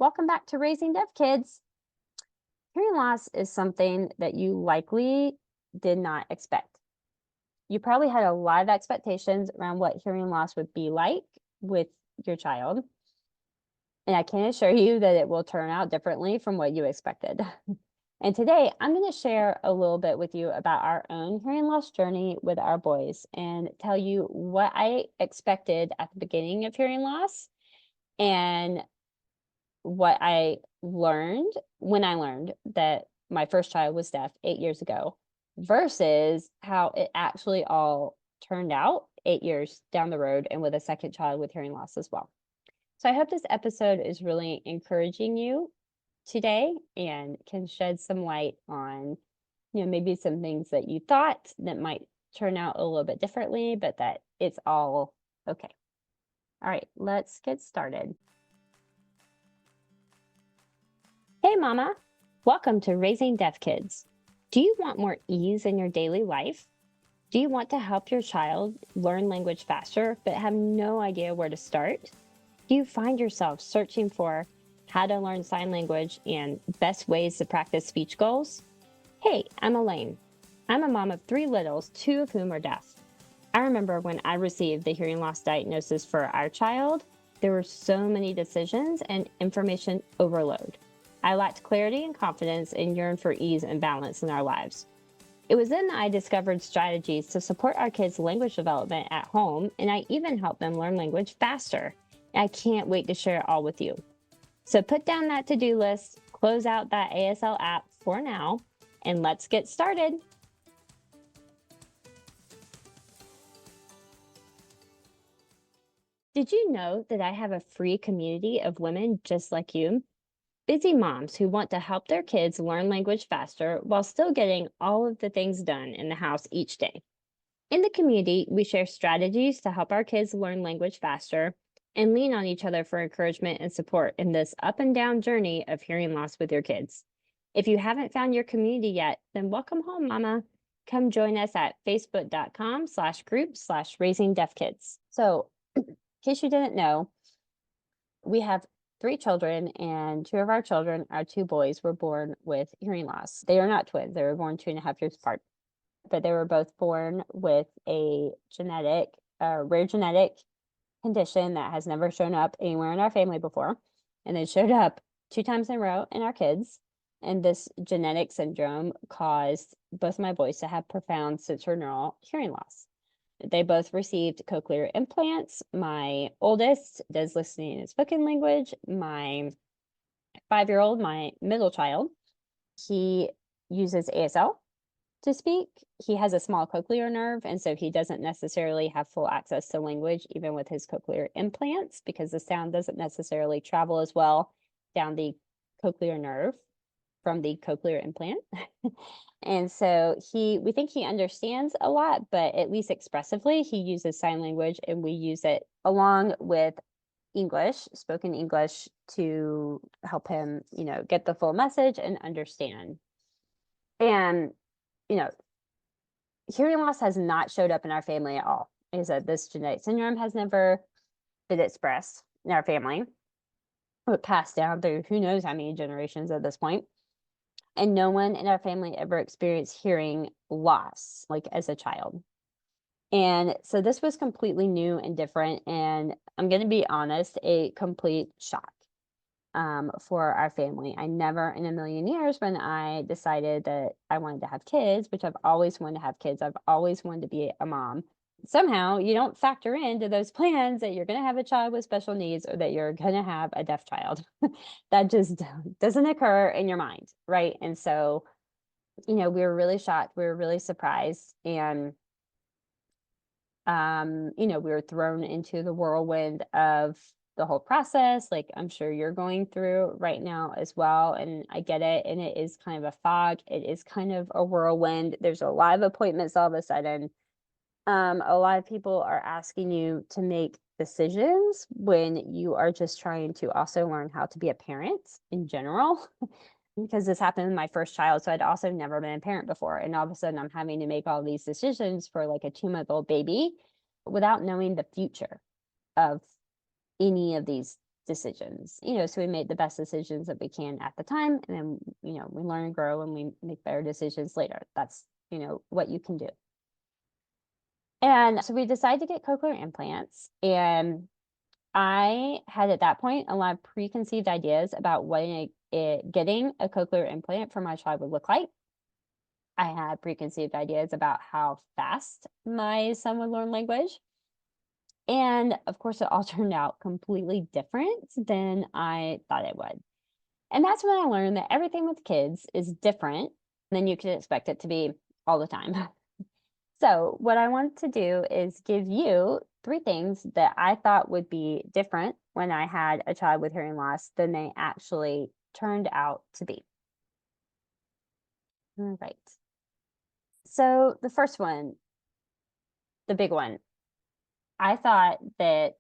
Welcome back to Raising Deaf Kids. Hearing loss is something that you likely did not expect. You probably had a lot of expectations around what hearing loss would be like with your child. And I can assure you that it will turn out differently from what you expected. And today I'm going to share a little bit with you about our own hearing loss journey with our boys and tell you what I expected at the beginning of hearing loss and what I learned when I learned that my first child was deaf 8 years ago versus how it actually all turned out 8 years down the road and with a second child with hearing loss as well. So I hope this episode is really encouraging you today and can shed some light on, maybe some things that you thought that might turn out a little bit differently, but that it's all okay. All right, let's get started. Hey mama, welcome to Raising Deaf Kids. Do you want more ease in your daily life? Do you want to help your child learn language faster but have no idea where to start? Do you find yourself searching for how to learn sign language and best ways to practice speech goals? Hey, I'm Elaine. I'm a mom of 3 littles, 2 of whom are deaf. I remember when I received the hearing loss diagnosis for our child, there were so many decisions and information overload. I lacked clarity and confidence and yearned for ease and balance in our lives. It was then that I discovered strategies to support our kids' language development at home, and I even helped them learn language faster. I can't wait to share it all with you. So put down that to-do list, close out that ASL app for now, and let's get started. Did you know that I have a free community of women just like you? Busy moms who want to help their kids learn language faster while still getting all of the things done in the house each day. In the community, we share strategies to help our kids learn language faster and lean on each other for encouragement and support in this up and down journey of hearing loss with your kids. If you haven't found your community yet, then welcome home, mama. Come join us at facebook.com/group/raisingdeafkids. So, in case you didn't know, we have 3 children, and 2 of our children, our 2 boys, were born with hearing loss. They are not twins. They were born 2.5 years apart, but they were both born with a rare genetic condition that has never shown up anywhere in our family before. And it showed up 2 times in a row in our kids. And this genetic syndrome caused both my boys to have profound sensorineural hearing loss. They both received cochlear implants. My oldest does listening and spoken language. My 5-year-old, my middle child, he uses ASL to speak. He has a small cochlear nerve, and so he doesn't necessarily have full access to language, even with his cochlear implants, because the sound doesn't necessarily travel as well down the cochlear nerve from the cochlear implant. And so we think he understands a lot, but at least expressively, he uses sign language, and we use it along with English, spoken English, to help him, get the full message and understand. And, hearing loss has not showed up in our family at all. Like I said, this genetic syndrome has never been expressed in our family. It passed down through who knows how many generations at this point. And no one in our family ever experienced hearing loss, like as a child. And so this was completely new and different. And I'm going to be honest, a complete shock for our family. I never in a million years, when I decided that I wanted to have kids, which I've always wanted to have kids, I've always wanted to be a mom. Somehow you don't factor into those plans that you're going to have a child with special needs or that you're going to have a deaf child. That just doesn't occur in your mind, right? And so, we were really shocked. We were really surprised. And, we were thrown into the whirlwind of the whole process, like I'm sure you're going through right now as well. And I get it. And it is kind of a fog. It is kind of a whirlwind. There's a lot of appointments all of a sudden. A lot of people are asking you to make decisions when you are just trying to also learn how to be a parent in general, because this happened with my first child. So I'd also never been a parent before. And all of a sudden I'm having to make all these decisions for like a 2-month-old baby without knowing the future of any of these decisions, so we made the best decisions that we can at the time. And then, we learn and grow and we make better decisions later. That's, what you can do. And so we decided to get cochlear implants. And I had at that point a lot of preconceived ideas about what getting a cochlear implant for my child would look like. I had preconceived ideas about how fast my son would learn language. And of course, it all turned out completely different than I thought it would. And that's when I learned that everything with kids is different than you could expect it to be all the time. So, what I want to do is give you 3 things that I thought would be different when I had a child with hearing loss than they actually turned out to be. All right. So, the first one, the big one, I thought that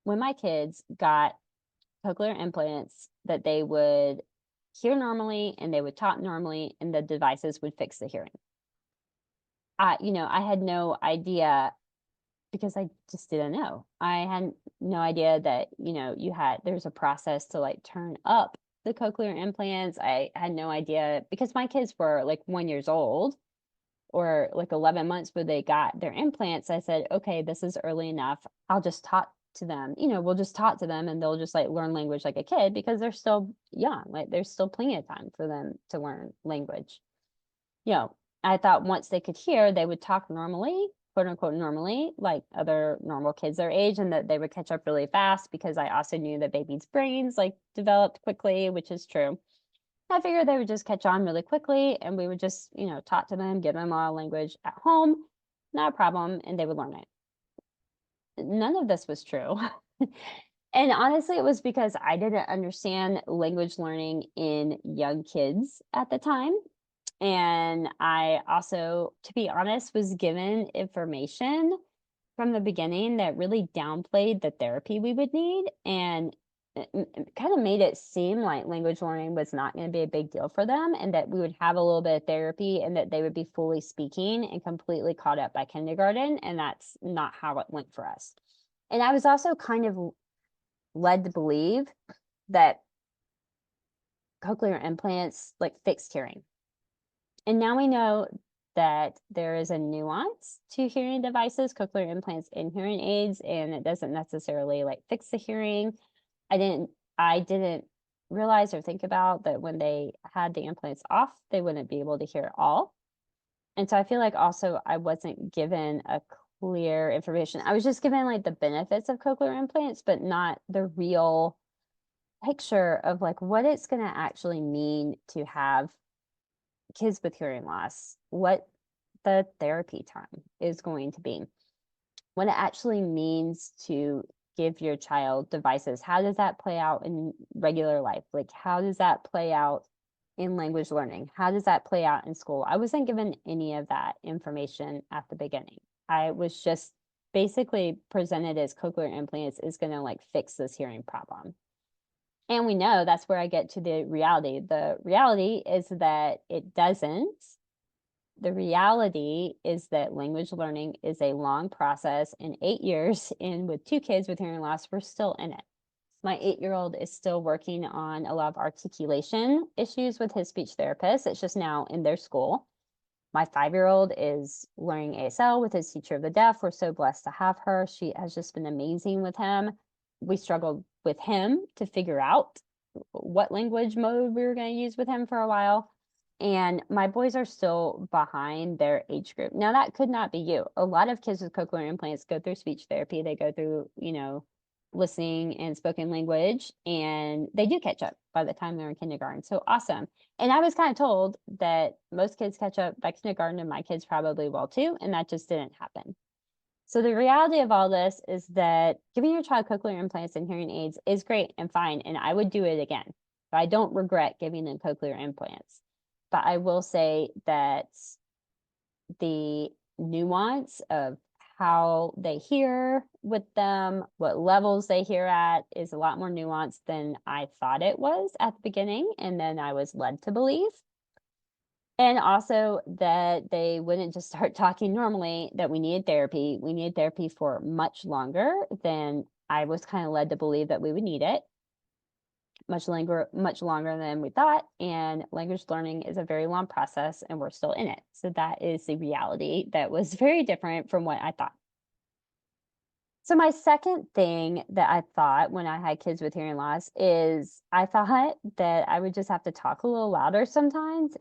when my kids got cochlear implants, that they would hear normally and they would talk normally and the devices would fix the hearing. I had no idea because I just didn't know. I had no idea that, there's a process to like turn up the cochlear implants. I had no idea because my kids were like 1 year old or like 11 months when they got their implants. I said, okay, this is early enough. I'll just talk to them. We'll just talk to them and they'll just like learn language like a kid because they're still young. Like there's still plenty of time for them to learn language. I thought once they could hear, they would talk normally, quote unquote, normally, like other normal kids their age, and that they would catch up really fast because I also knew that babies' brains like developed quickly, which is true. I figured they would just catch on really quickly and we would just, talk to them, give them all language at home, not a problem, and they would learn it. None of this was true. And honestly, it was because I didn't understand language learning in young kids at the time. And I also, to be honest, was given information from the beginning that really downplayed the therapy we would need and kind of made it seem like language learning was not going to be a big deal for them and that we would have a little bit of therapy and that they would be fully speaking and completely caught up by kindergarten. And that's not how it went for us. And I was also kind of led to believe that cochlear implants like fixed hearing. And now we know that there is a nuance to hearing devices, cochlear implants and hearing aids, and it doesn't necessarily like fix the hearing. I didn't realize or think about that when they had the implants off, they wouldn't be able to hear at all. And so I feel like also I wasn't given a clear information. I was just given like the benefits of cochlear implants, but not the real picture of like what it's going to actually mean to have kids with hearing loss, what the therapy time is going to be, what it actually means to give your child devices. How does that play out in regular life? Like, how does that play out in language learning? How does that play out in school? I wasn't given any of that information at the beginning. I was just basically presented as cochlear implants is going to like fix this hearing problem. And we know that's where I get to the reality. The reality is that it doesn't. The reality is that language learning is a long process in 8 years. And with 2 kids with hearing loss, we're still in it. My 8-year-old is still working on a lot of articulation issues with his speech therapist. It's just now in their school. My 5-year-old is learning ASL with his teacher of the deaf. We're so blessed to have her. She has just been amazing with him. We struggled with him to figure out what language mode we were going to use with him for a while. And my boys are still behind their age group. Now, that could not be you. A lot of kids with cochlear implants go through speech therapy. They go through, listening and spoken language, and they do catch up by the time they're in kindergarten. So awesome. And I was kind of told that most kids catch up by kindergarten, and my kids probably will too. And that just didn't happen. So the reality of all this is that giving your child cochlear implants and hearing aids is great and fine, and I would do it again. But I don't regret giving them cochlear implants. But I will say that the nuance of how they hear with them, what levels they hear at, is a lot more nuanced than I thought it was at the beginning, and then I was led to believe. And also that they wouldn't just start talking normally, that we needed therapy. We needed therapy for much longer than I was kind of led to believe that we would need it much longer than we thought. And language learning is a very long process, and we're still in it. So that is the reality that was very different from what I thought. So my second thing that I thought when I had kids with hearing loss is I thought that I would just have to talk a little louder sometimes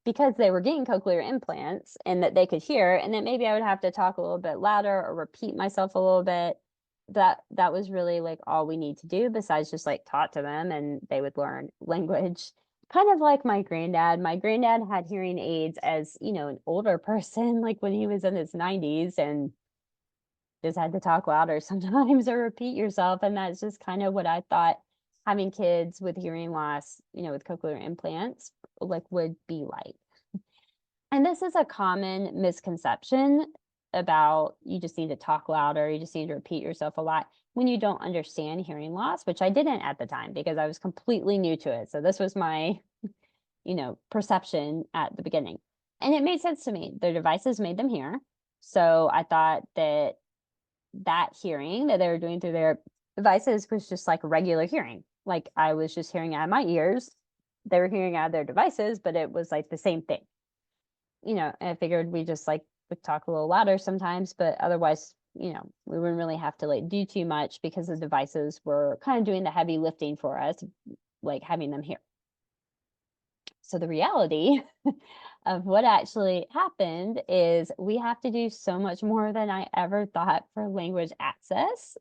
because they were getting cochlear implants and that they could hear, and that maybe I would have to talk a little bit louder or repeat myself a little bit. That was really like all we need to do besides just like talk to them and they would learn language. Kind of like my granddad. My granddad had hearing aids as, an older person, like when he was in his 90s, and just had to talk louder sometimes or repeat yourself. And that's just kind of what I thought having kids with hearing loss, with cochlear implants, like would be like. And this is a common misconception about you just need to talk louder, you just need to repeat yourself a lot when you don't understand hearing loss, which I didn't at the time because I was completely new to it. So this was my, perception at the beginning. And it made sense to me. Their devices made them hear. So I thought that hearing that they were doing through their devices was just like regular hearing. Like I was just hearing out of my ears. They were hearing out of their devices, but it was like the same thing. And I figured we just like would talk a little louder sometimes, but otherwise, we wouldn't really have to like do too much because the devices were kind of doing the heavy lifting for us, like having them hear. So the reality of what actually happened is we have to do so much more than I ever thought for language access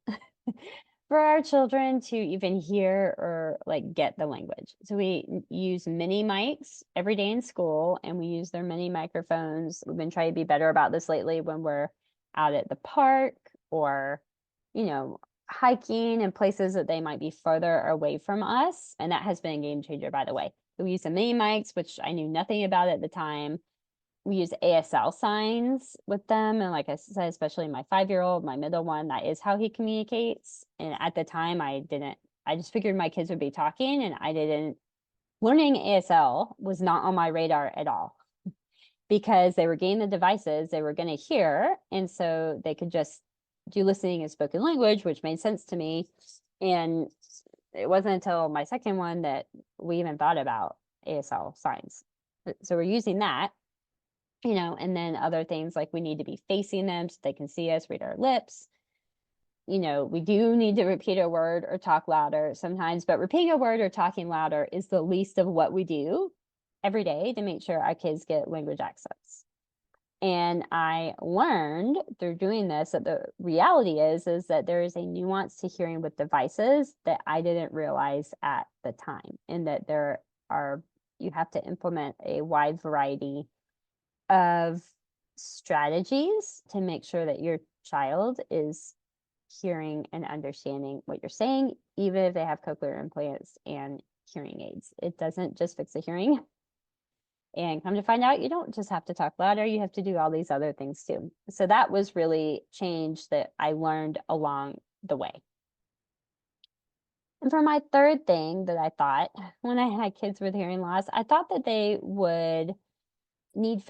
for our children to even hear or like get the language. So we use mini mics every day in school, and we use their mini microphones. We've been trying to be better about this lately when we're out at the park or, hiking in places that they might be further away from us. And that has been a game changer, by the way. We use the mini mics, which I knew nothing about at the time. We use ASL signs with them. And like I said, especially my 5-year-old, my middle one, that is how he communicates. And at the time I just figured my kids would be talking, and learning ASL was not on my radar at all because they were getting the devices, they were going to hear. And so they could just do listening and spoken language, which made sense to me. And it wasn't until my second one that we even thought about ASL signs. So we're using that. And then other things like we need to be facing them so they can see us, read our lips. We do need to repeat a word or talk louder sometimes, but repeating a word or talking louder is the least of what we do every day to make sure our kids get language access. And I learned through doing this that the reality is that there is a nuance to hearing with devices that I didn't realize at the time, and that you have to implement a wide variety of strategies to make sure that your child is hearing and understanding what you're saying, even if they have cochlear implants and hearing aids. It doesn't just fix the hearing. And come to find out, you don't just have to talk louder, you have to do all these other things too. So that was really change that I learned along the way. And for my third thing that I thought when I had kids with hearing loss, I thought that they would need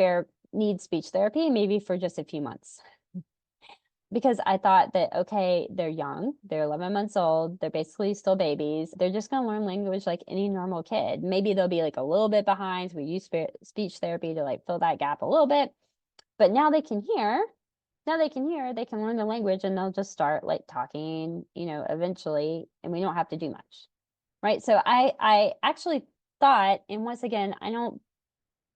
speech therapy, maybe for just a few months. Because I thought that, okay, they're young, they're 11 months old, they're basically still babies. They're just going to learn language like any normal kid. Maybe they'll be like a little bit behind. So we use speech therapy to like fill that gap a little bit. But now they can hear. They can learn the language, and they'll just start like talking, eventually, and we don't have to do much. Right. So I actually thought, and once again, I don't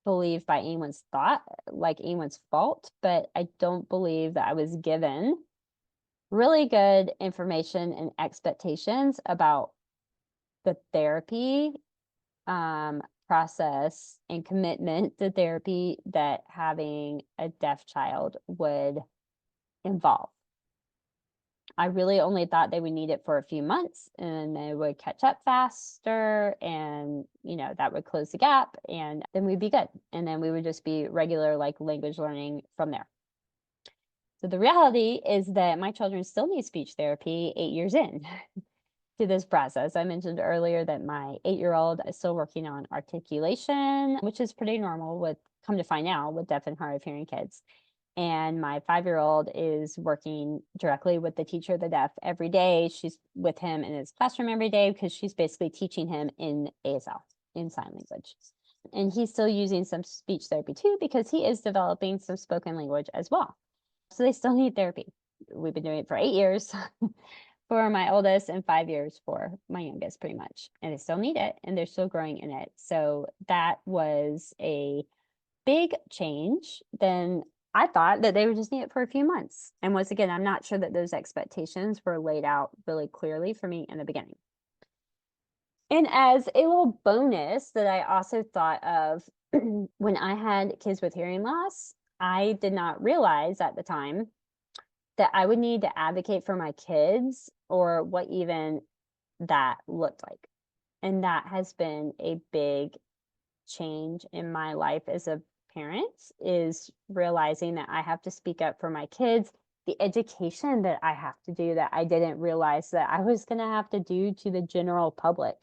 believe by anyone's fault, but I don't believe that I was given really good information and expectations about the therapy process and commitment to therapy that having a deaf child would involve. I really only thought they would need it for a few months and they would catch up faster, and, that would close the gap, and then we'd be good. And then we would just be regular like language learning from there. So the reality is that my children still need speech therapy 8 years in to this process. I mentioned earlier that my 8-year-old is still working on articulation, which is pretty normal come to find out, with deaf and hard of hearing kids. And my 5-year-old is working directly with the teacher of the deaf every day. She's with him in his classroom every day because she's basically teaching him in ASL, in sign language. And he's still using some speech therapy too, because he is developing some spoken language as well. So they still need therapy. We've been doing it for 8 years for my oldest and 5 years for my youngest, pretty much. And they still need it and they're still growing in it. So that was a big change. Then I thought that they would just need it for a few months. And once again, I'm not sure that those expectations were laid out really clearly for me in the beginning. And as a little bonus that I also thought of when I had kids with hearing loss, I did not realize at the time that I would need to advocate for my kids or what even that looked like. And that has been a big change in my life as a parent, is realizing that I have to speak up for my kids, the education that I have to do that I didn't realize that I was going to have to do to the general public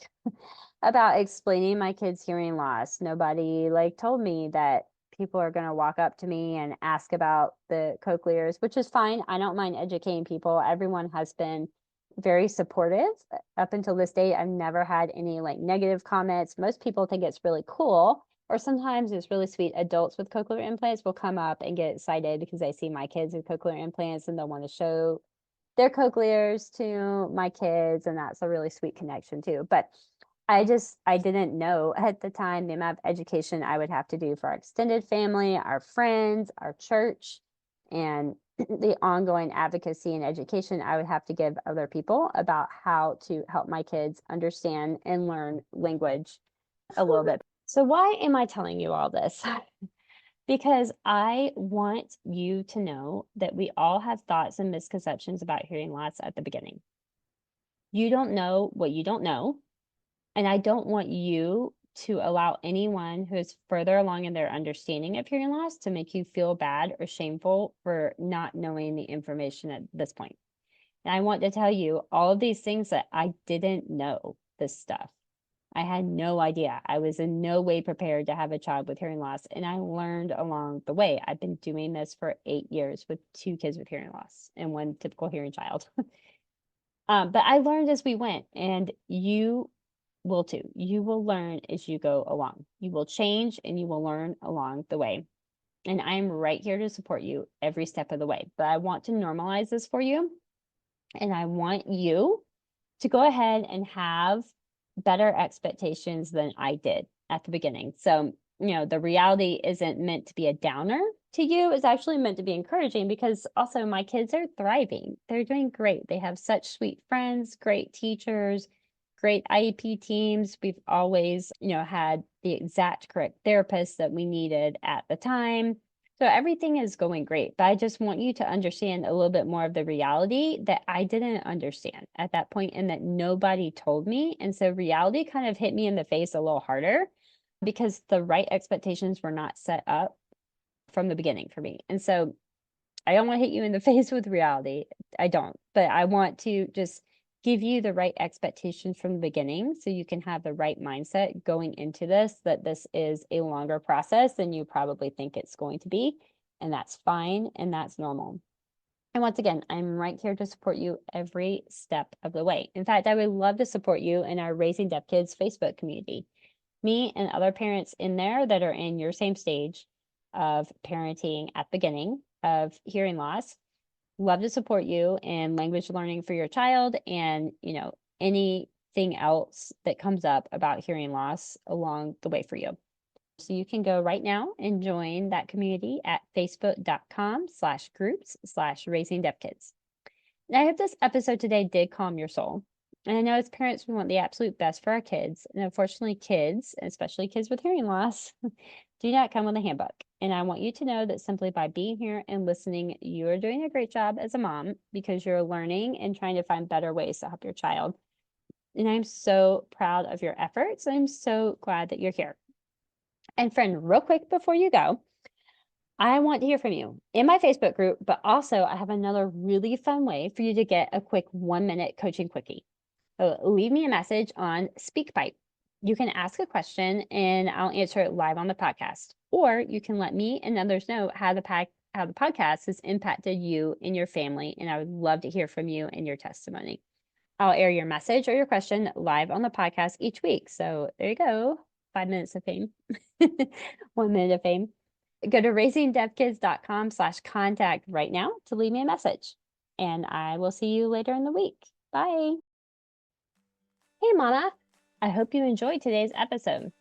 about explaining my kids' hearing loss. Nobody told me that people are going to walk up to me and ask about the cochlears, which is fine. I don't mind educating people. Everyone has been very supportive up until this day. I've never had any negative comments. Most people think it's really cool, or sometimes it's really sweet. Adults with cochlear implants will come up and get excited because they see my kids with cochlear implants and they'll want to show their cochlears to my kids, and that's a really sweet connection too. But I didn't know at the time the amount of education I would have to do for our extended family, our friends, our church, and the ongoing advocacy and education I would have to give other people about how to help my kids understand and learn language a little bit. So why am I telling you all this? Because I want you to know that we all have thoughts and misconceptions about hearing loss at the beginning. You don't know what you don't know. And I don't want you to allow anyone who is further along in their understanding of hearing loss to make you feel bad or shameful for not knowing the information at this point. And I want to tell you all of these things that I didn't know this stuff. I had no idea. I was in no way prepared to have a child with hearing loss, and I learned along the way. I've been doing this for 8 years with 2 kids with hearing loss and 1 typical hearing child. But I learned as we went, and you will too. You will learn as you go along. You will change and you will learn along the way. And I'm right here to support you every step of the way. But I want to normalize this for you. And I want you to go ahead and have better expectations than I did at the beginning. So, the reality isn't meant to be a downer to you. It's actually meant to be encouraging, because also my kids are thriving. They're doing great. They have such sweet friends, great teachers, great IEP teams. We've always, had the exact correct therapist that we needed at the time. So everything is going great. But I just want you to understand a little bit more of the reality that I didn't understand at that point and that nobody told me. And so reality kind of hit me in the face a little harder because the right expectations were not set up from the beginning for me. And so I don't want to hit you in the face with reality. I don't. But I want to just give you the right expectations from the beginning so you can have the right mindset going into this, that this is a longer process than you probably think it's going to be. And that's fine. And that's normal. And once again, I'm right here to support you every step of the way. In fact, I would love to support you in our Raising Deaf Kids Facebook community. Me and other parents in there that are in your same stage of parenting at the beginning of hearing loss love to support you in language learning for your child and, anything else that comes up about hearing loss along the way for you. So you can go right now and join that community at facebook.com/groups/raisingdeafkids. And I hope this episode today did calm your soul. And I know as parents, we want the absolute best for our kids. And unfortunately, kids, especially kids with hearing loss, do not come with a handbook. And I want you to know that simply by being here and listening, you are doing a great job as a mom because you're learning and trying to find better ways to help your child. And I'm so proud of your efforts. I'm so glad that you're here. And friend, real quick before you go, I want to hear from you in my Facebook group, but also I have another really fun way for you to get a quick 1-minute coaching quickie. So leave me a message on Speakpipe. You can ask a question and I'll answer it live on the podcast. Or you can let me and others know how the how the podcast has impacted you and your family, and I would love to hear from you and your testimony. I'll air your message or your question live on the podcast each week. So there you go. 5 minutes of fame. 1 minute of fame. Go to raisingdeafkids.com/contact right now to leave me a message. And I will see you later in the week. Bye. Hey, Mama. I hope you enjoyed today's episode.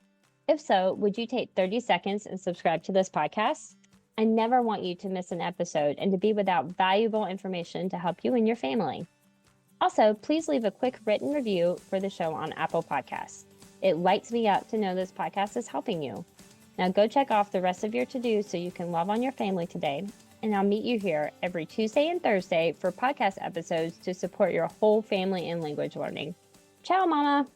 If so, would you take 30 seconds and subscribe to this podcast? I never want you to miss an episode and to be without valuable information to help you and your family. Also, please leave a quick written review for the show on Apple Podcasts. It lights me up to know this podcast is helping you. Now go check off the rest of your to-dos so you can love on your family today. And I'll meet you here every Tuesday and Thursday for podcast episodes to support your whole family in language learning. Ciao, Mama.